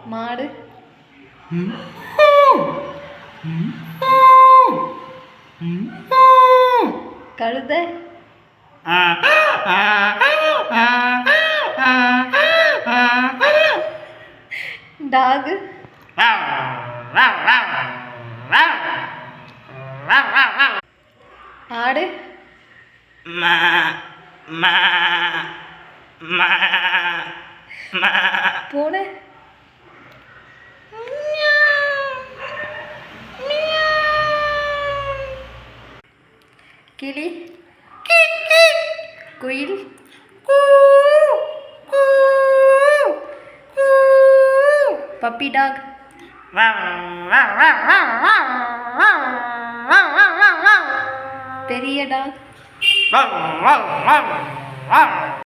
மாடு. கழுதை. டாகு. ஆடு. பூனை. கிளி. குயில். Puppy talk. பெரிய டாக்.